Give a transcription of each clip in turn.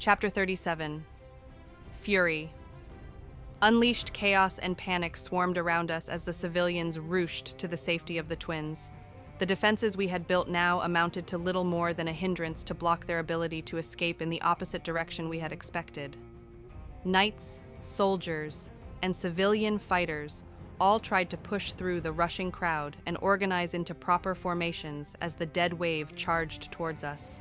Chapter 37. Fury. Unleashed chaos and panic swarmed around us as the civilians ruched to the safety of the twins. The defenses we had built now amounted to little more than a hindrance to block their ability to escape in the opposite direction we had expected. Knights, soldiers, and civilian fighters all tried to push through the rushing crowd and organize into proper formations as the dead wave charged towards us.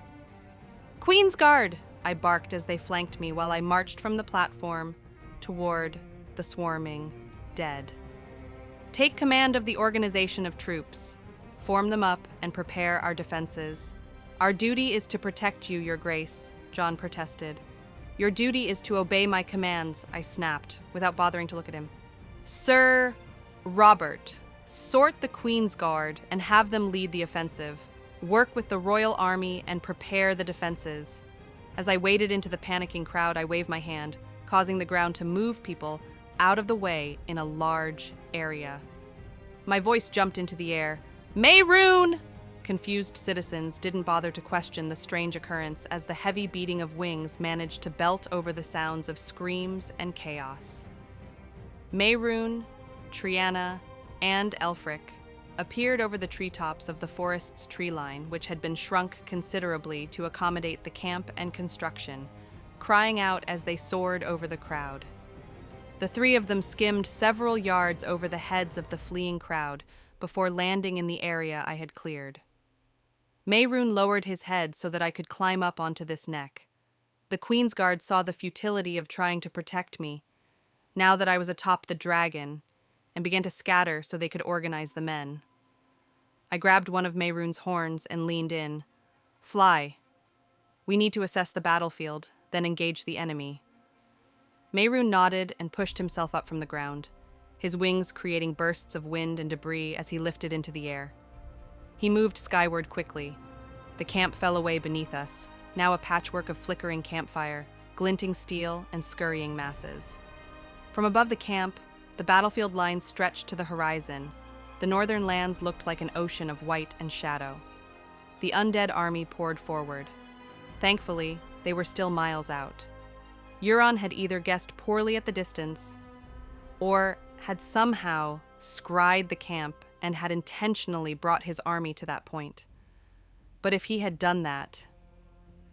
"Queen's Guard!" I barked as they flanked me while I marched from the platform toward the swarming dead. "Take command of the organization of troops. Form them up and prepare our defenses. Our duty is to protect you, Your Grace," John protested. "Your duty is to obey my commands," I snapped, without bothering to look at him. "Sir Robert, sort the Queen's Guard and have them lead the offensive. Work with the Royal Army and prepare the defenses." As I waded into the panicking crowd, I waved my hand, causing the ground to move people out of the way in a large area. My voice jumped into the air. "Mayroon!" Confused citizens didn't bother to question the strange occurrence as the heavy beating of wings managed to belt over the sounds of screams and chaos. Mayroon, Triana, and Elfric appeared over the treetops of the forest's tree line, which had been shrunk considerably to accommodate the camp and construction, crying out as they soared over the crowd. The three of them skimmed several yards over the heads of the fleeing crowd before landing in the area I had cleared. Mayroon lowered his head so that I could climb up onto this neck. The Queen's Guard saw the futility of trying to protect me, now that I was atop the dragon, and began to scatter so they could organize the men. I grabbed one of Mayroon's horns and leaned in. "Fly. We need to assess the battlefield, then engage the enemy." Mayroon nodded and pushed himself up from the ground, his wings creating bursts of wind and debris as he lifted into the air. He moved skyward quickly. The camp fell away beneath us, now a patchwork of flickering campfire, glinting steel, and scurrying masses. From above the camp, the battlefield lines stretched to the horizon. The northern lands looked like an ocean of white and shadow. The undead army poured forward. Thankfully, they were still miles out. Euron had either guessed poorly at the distance, or had somehow scryed the camp and had intentionally brought his army to that point. But if he had done that...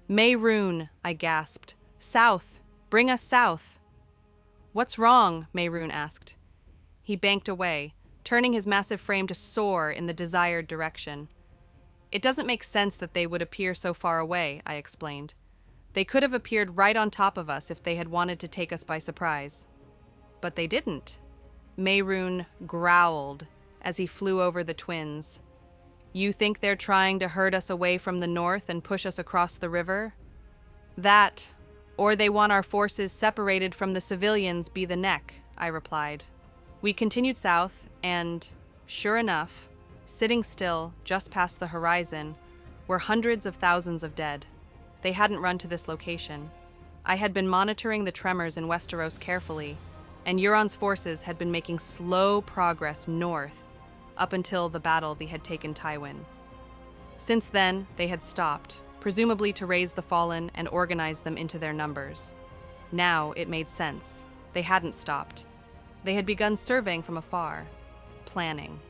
"Mayroon," I gasped. "South! Bring us south!" "What's wrong?" Mayroon asked. He banked away, turning his massive frame to soar in the desired direction. "It doesn't make sense that they would appear so far away," I explained. "They could have appeared right on top of us if they had wanted to take us by surprise." "But they didn't." Mayroon growled as he flew over the twins. "You think they're trying to herd us away from the north and push us across the river? That, or they want our forces separated from the civilians be the neck," I replied. We continued south, and, sure enough, sitting still just past the horizon, were hundreds of thousands of dead. They hadn't run to this location. I had been monitoring the tremors in Westeros carefully, and Euron's forces had been making slow progress north up until the battle they had taken Tywin. Since then, they had stopped, presumably to raise the fallen and organize them into their numbers. Now it made sense. They hadn't stopped. They had begun surveying from afar, planning.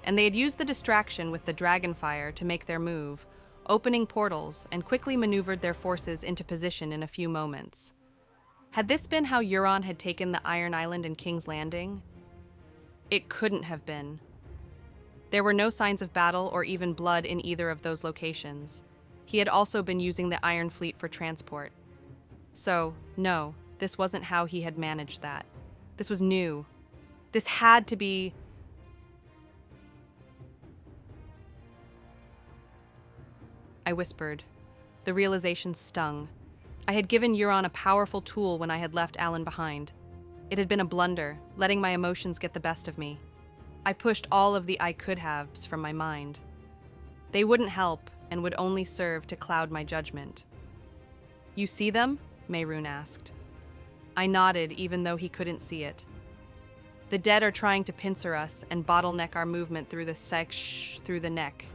And they had used the distraction with the dragonfire to make their move, opening portals and quickly maneuvered their forces into position in a few moments. Had this been how Euron had taken the Iron Island and King's Landing? It couldn't have been. There were no signs of battle or even blood in either of those locations. He had also been using the Iron Fleet for transport. So, no, this wasn't how he had managed that. This was new. This had to be... I whispered. The realization stung. I had given Euron a powerful tool when I had left Alan behind. It had been a blunder, letting my emotions get the best of me. I pushed all of the I could-haves from my mind. They wouldn't help and would only serve to cloud my judgment. "You see them?" Mayroon asked. I nodded, even though he couldn't see it. "The dead are trying to pincer us and bottleneck our movement through the neck.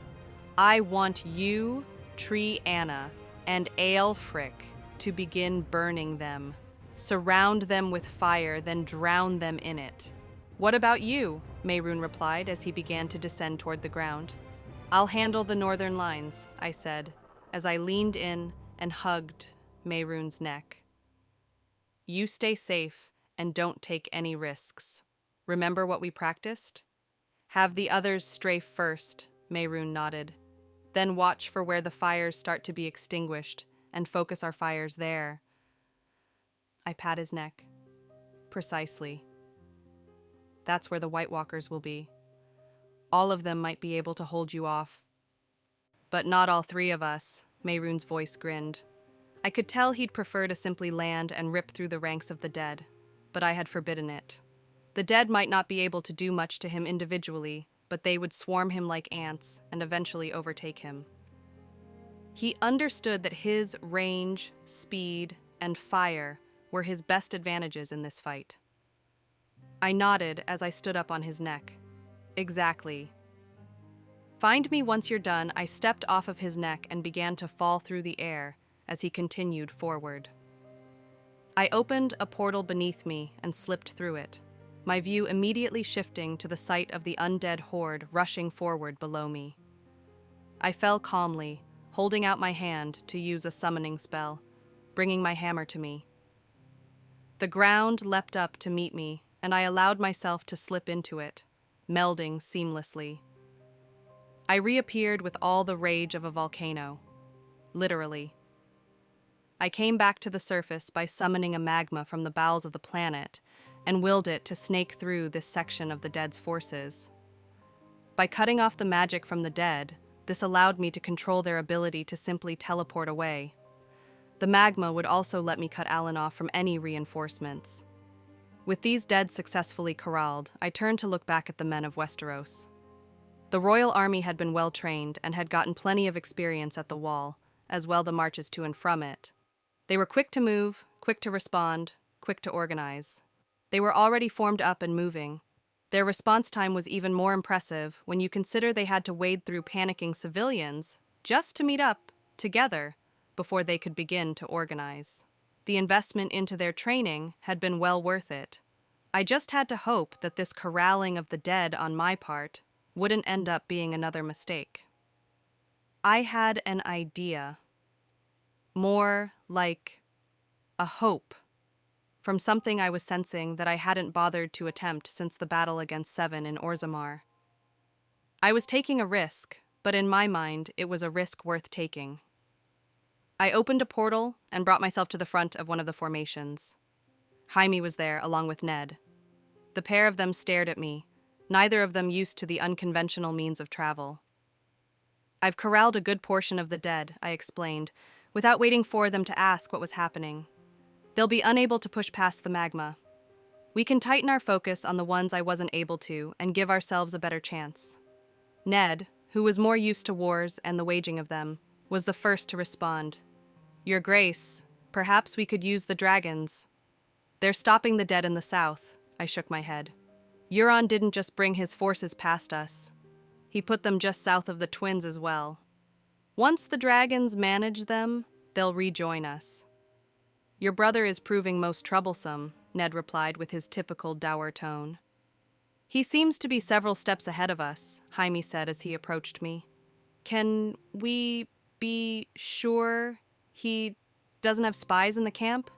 I want you, Triana, and Aelfric to begin burning them. Surround them with fire, then drown them in it. What about you? Mehrunes replied as he began to descend toward the ground. I'll handle the northern lines, I said, as I leaned in and hugged Mehrunes' neck. You stay safe and don't take any risks. Remember what we practiced? Have the others strafe first, Mehrunes nodded. Then watch for where the fires start to be extinguished and focus our fires there. I pat his neck. Precisely. That's where the White Walkers will be. All of them might be able to hold you off. But not all three of us, Mehrunes' voice grinned. I could tell he'd prefer to simply land and rip through the ranks of the dead, but I had forbidden it. The dead might not be able to do much to him individually, but they would swarm him like ants and eventually overtake him. He understood that his range, speed, and fire were his best advantages in this fight. I nodded as I stood up on his neck. Exactly. Find me once you're done. I stepped off of his neck and began to fall through the air as he continued forward. I opened a portal beneath me and slipped through it, my view immediately shifting to the sight of the undead horde rushing forward below me. I fell calmly, holding out my hand to use a summoning spell, bringing my hammer to me. The ground leapt up to meet me, and I allowed myself to slip into it, melding seamlessly. I reappeared with all the rage of a volcano. Literally. I came back to the surface by summoning a magma from the bowels of the planet and willed it to snake through this section of the dead's forces. By cutting off the magic from the dead, this allowed me to control their ability to simply teleport away. The magma would also let me cut Alan off from any reinforcements. With these dead successfully corralled, I turned to look back at the men of Westeros. The royal army had been well trained and had gotten plenty of experience at the wall, as well the marches to and from it. They were quick to move, quick to respond, quick to organize. They were already formed up and moving. Their response time was even more impressive when you consider they had to wade through panicking civilians just to meet up together before they could begin to organize. The investment into their training had been well worth it. I just had to hope that this corralling of the dead on my part wouldn't end up being another mistake. I had an idea. More like a hope, from something I was sensing that I hadn't bothered to attempt since the battle against Seven in Orzammar. I was taking a risk, but in my mind, it was a risk worth taking. I opened a portal and brought myself to the front of one of the formations. Jaime was there, along with Ned. The pair of them stared at me, neither of them used to the unconventional means of travel. I've corralled a good portion of the dead, I explained, without waiting for them to ask what was happening. They'll be unable to push past the magma. We can tighten our focus on the ones I wasn't able to and give ourselves a better chance. Ned, who was more used to wars and the waging of them, was the first to respond. Your Grace, perhaps we could use the dragons. They're stopping the dead in the south, I shook my head. Euron didn't just bring his forces past us. He put them just south of the twins as well. Once the dragons manage them, they'll rejoin us. Your brother is proving most troublesome, Ned replied with his typical dour tone. He seems to be several steps ahead of us, Jaime said as he approached me. Can we be sure he doesn't have spies in the camp?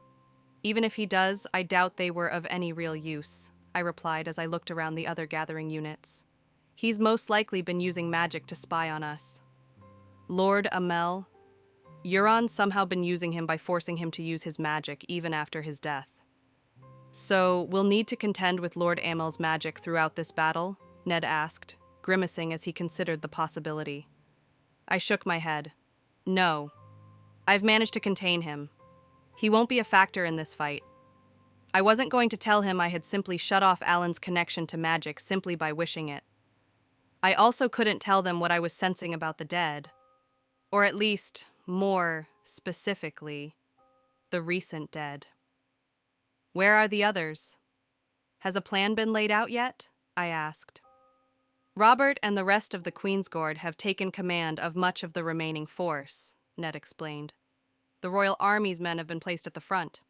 Even if he does, I doubt they were of any real use, I replied as I looked around the other gathering units. He's most likely been using magic to spy on us. Lord Amel, Euron's somehow been using him by forcing him to use his magic even after his death. So, we'll need to contend with Lord Amel's magic throughout this battle? Ned asked, grimacing as he considered the possibility. I shook my head. No. I've managed to contain him. He won't be a factor in this fight. I wasn't going to tell him I had simply shut off Alan's connection to magic simply by wishing it. I also couldn't tell them what I was sensing about the dead. Or at least, more specifically, the recent dead. Where are the others? Has a plan been laid out yet? I asked. Robert and the rest of the Queensguard have taken command of much of the remaining force, Ned explained. The royal army's men have been placed at the front.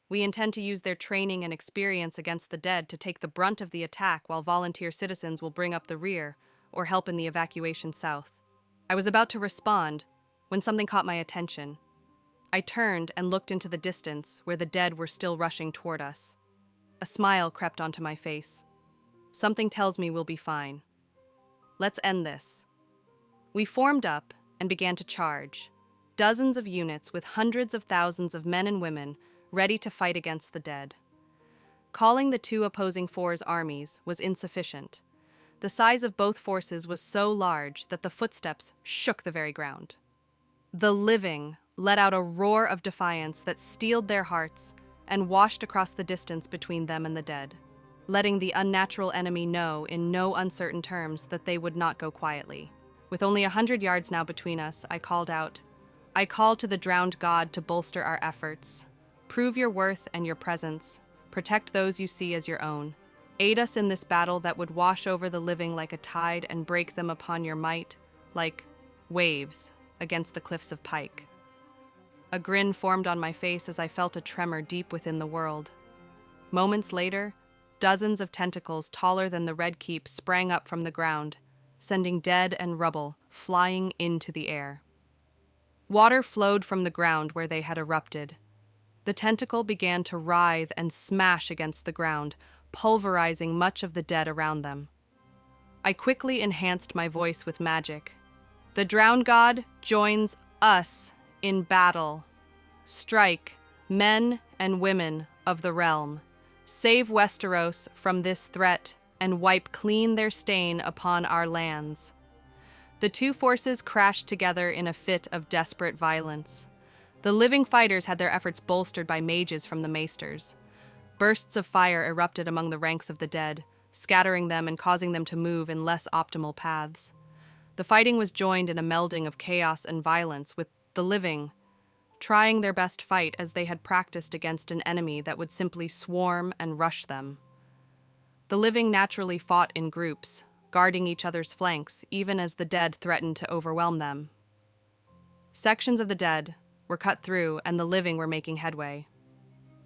We intend to use their training and experience against the dead to take the brunt of the attack while volunteer citizens will bring up the rear or help in the evacuation south. I was about to respond when something caught my attention. I turned and looked into the distance where the dead were still rushing toward us. A smile crept onto my face. Something tells me we'll be fine. Let's end this. We formed up and began to charge. Dozens of units with hundreds of thousands of men and women ready to fight against the dead. Calling the two opposing forces armies was insufficient. The size of both forces was so large that the footsteps shook the very ground. The living let out a roar of defiance that steeled their hearts and washed across the distance between them and the dead, letting the unnatural enemy know in no uncertain terms that they would not go quietly. With only 100 yards now between us, I called out, "I call to the drowned god to bolster our efforts. Prove your worth and your presence. Protect those you see as your own. Aid us in this battle that would wash over the living like a tide and break them upon your might, like waves against the cliffs of Pike." A grin formed on my face as I felt a tremor deep within the world. Moments later, dozens of tentacles taller than the Red Keep sprang up from the ground, sending dead and rubble flying into the air. Water flowed from the ground where they had erupted. The tentacle began to writhe and smash against the ground, pulverizing much of the dead around them. I quickly enhanced my voice with magic. "The drowned god joins us in battle. Strike, men and women of the realm. Save Westeros from this threat and wipe clean their stain upon our lands." The two forces crashed together in a fit of desperate violence. The living fighters had their efforts bolstered by mages from the maesters. Bursts of fire erupted among the ranks of the dead, scattering them and causing them to move in less optimal paths. The fighting was joined in a melding of chaos and violence, with the living trying their best fight as they had practiced against an enemy that would simply swarm and rush them. The living naturally fought in groups, guarding each other's flanks, even as the dead threatened to overwhelm them. Sections of the dead were cut through, and the living were making headway.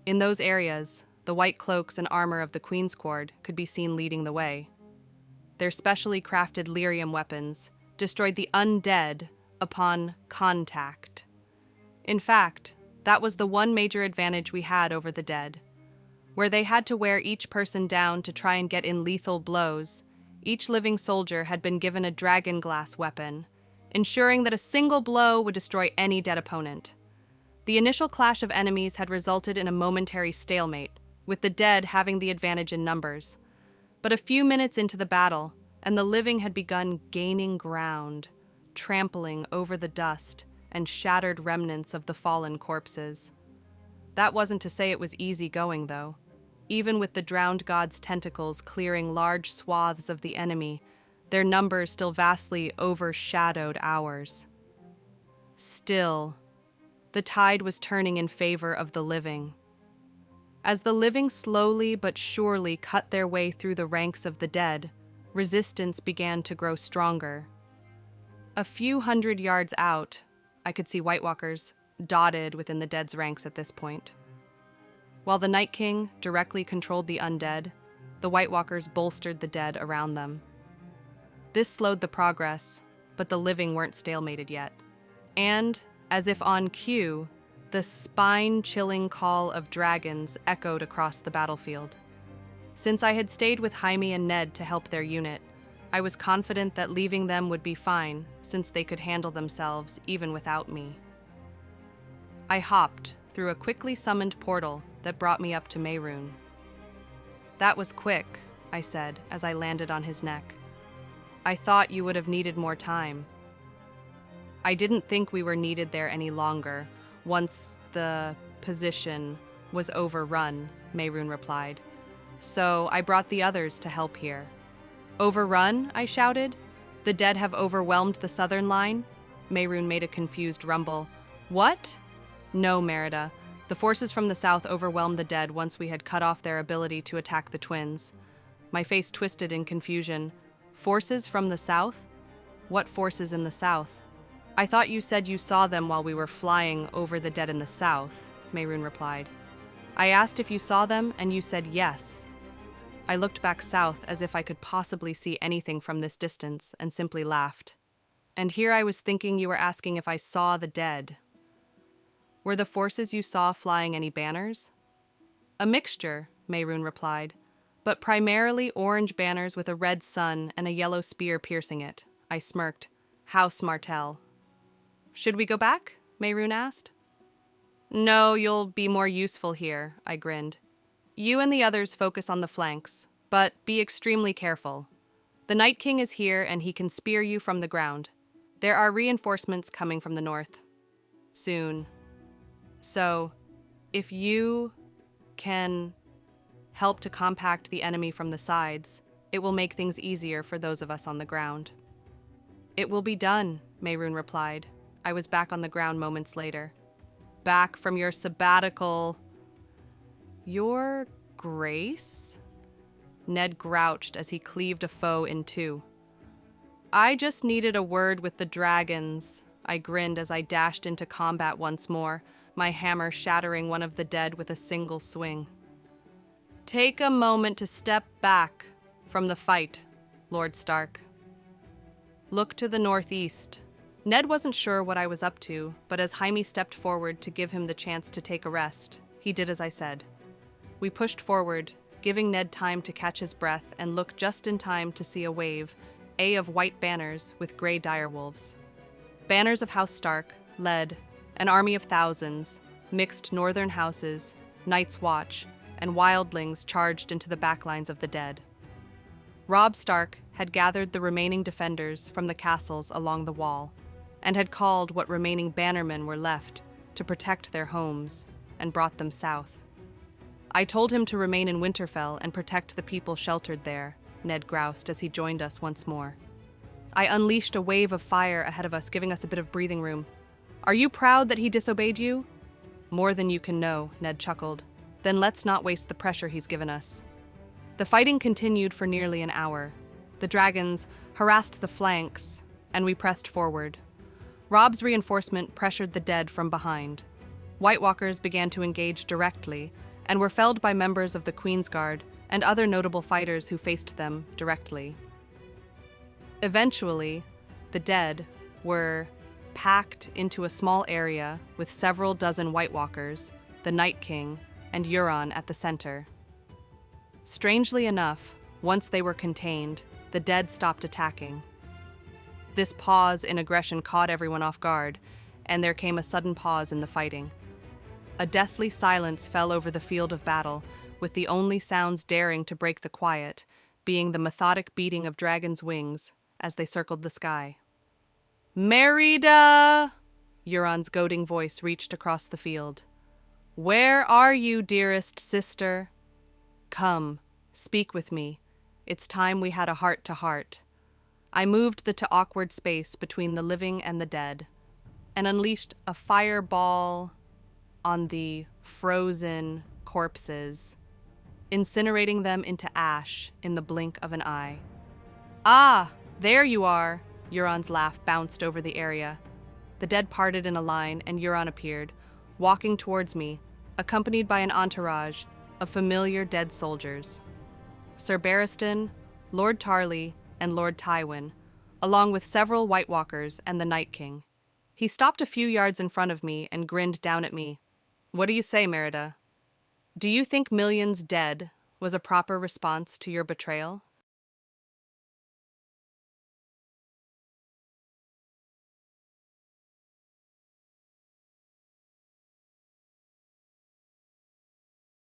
In those areas, the white cloaks and armor of the Queen's Court could be seen leading the way. Their specially crafted lyrium weapons destroyed the undead upon contact. In fact, that was the one major advantage we had over the dead. Where they had to wear each person down to try and get in lethal blows, each living soldier had been given a dragon glass weapon, ensuring that a single blow would destroy any dead opponent. The initial clash of enemies had resulted in a momentary stalemate, with the dead having the advantage in numbers. But a few minutes into the battle, and the living had begun gaining ground, trampling over the dust and shattered remnants of the fallen corpses. That wasn't to say it was easy going, though. Even with the drowned god's tentacles clearing large swaths of the enemy, their numbers still vastly overshadowed ours. Still, the tide was turning in favor of the living. As the living slowly but surely cut their way through the ranks of the dead, resistance began to grow stronger. A few hundred yards out, I could see White Walkers dotted within the dead's ranks at this point. While the Night King directly controlled the undead, the White Walkers bolstered the dead around them. This slowed the progress, but the living weren't stalemated yet. And, as if on cue, the spine-chilling call of dragons echoed across the battlefield. Since I had stayed with Jaime and Ned to help their unit, I was confident that leaving them would be fine, since they could handle themselves even without me. I hopped through a quickly summoned portal that brought me up to Mehrunes. "That was quick," I said as I landed on his neck. "I thought you would have needed more time." "I didn't think we were needed there any longer, once the position was overrun," Mehrunes replied. "So I brought the others to help here." "Overrun?" I shouted. "The dead have overwhelmed the southern line?" Mehrunes made a confused rumble. "What?" "No, Merida. The forces from the south overwhelmed the dead once we had cut off their ability to attack the twins." My face twisted in confusion. "Forces from the south? What forces in the south?" I thought you said you saw them while we were flying over the dead in the south, Mayroon replied. I asked if you saw them, and you said yes. I looked back south as if I could possibly see anything from this distance, and simply laughed. And here I was thinking you were asking if I saw the dead. Were the forces you saw flying any banners? A mixture, Mayroon replied, but primarily orange banners with a red sun and a yellow spear piercing it. I smirked. House Martell. Should we go back? Mayroon asked. No, you'll be more useful here, I grinned. You and the others focus on the flanks, but be extremely careful. The Night King is here and he can spear you from the ground. There are reinforcements coming from the north. Soon. So, if you can help to compact the enemy from the sides, it will make things easier for those of us on the ground. It will be done, Mayroon replied. I was back on the ground moments later. Back from your sabbatical. Your grace? Ned grouched as he cleaved a foe in two. I just needed a word with the dragons, I grinned as I dashed into combat once more, my hammer shattering one of the dead with a single swing. Take a moment to step back from the fight, Lord Stark. Look to the northeast. Ned wasn't sure what I was up to, but as Jaime stepped forward to give him the chance to take a rest, he did as I said. We pushed forward, giving Ned time to catch his breath and look just in time to see a wave, of white banners with gray direwolves. Banners of House Stark led an army of thousands, mixed northern houses, Night's Watch, and wildlings charged into the backlines of the dead. Robb Stark had gathered the remaining defenders from the castles along the wall, and had called what remaining bannermen were left to protect their homes, and brought them south. I told him to remain in Winterfell and protect the people sheltered there, Ned groused as he joined us once more. I unleashed a wave of fire ahead of us, giving us a bit of breathing room. Are you proud that he disobeyed you? More than you can know, Ned chuckled. Then let's not waste the pressure he's given us. The fighting continued for nearly an hour. The dragons harassed the flanks, and we pressed forward. Robb's reinforcement pressured the dead from behind. White Walkers began to engage directly, and were felled by members of the Queen's Guard and other notable fighters who faced them directly. Eventually, the dead were packed into a small area with several dozen White Walkers, the Night King, and Euron at the center. Strangely enough, once they were contained, the dead stopped attacking. This pause in aggression caught everyone off guard, and there came a sudden pause in the fighting. A deathly silence fell over the field of battle, with the only sounds daring to break the quiet being the methodic beating of dragons' wings as they circled the sky. Merida! Euron's goading voice reached across the field. Where are you, dearest sister? Come, speak with me. It's time we had a heart-to-heart. I moved to awkward space between the living and the dead, and unleashed a fireball on the frozen corpses, incinerating them into ash in the blink of an eye. Ah, there you are! Euron's laugh bounced over the area. The dead parted in a line, and Euron appeared, walking towards me, accompanied by an entourage of familiar dead soldiers. Sir Barristan, Lord Tarly, and Lord Tywin, along with several White Walkers and the Night King. He stopped a few yards in front of me and grinned down at me. What do you say, Merida? Do you think millions dead was a proper response to your betrayal?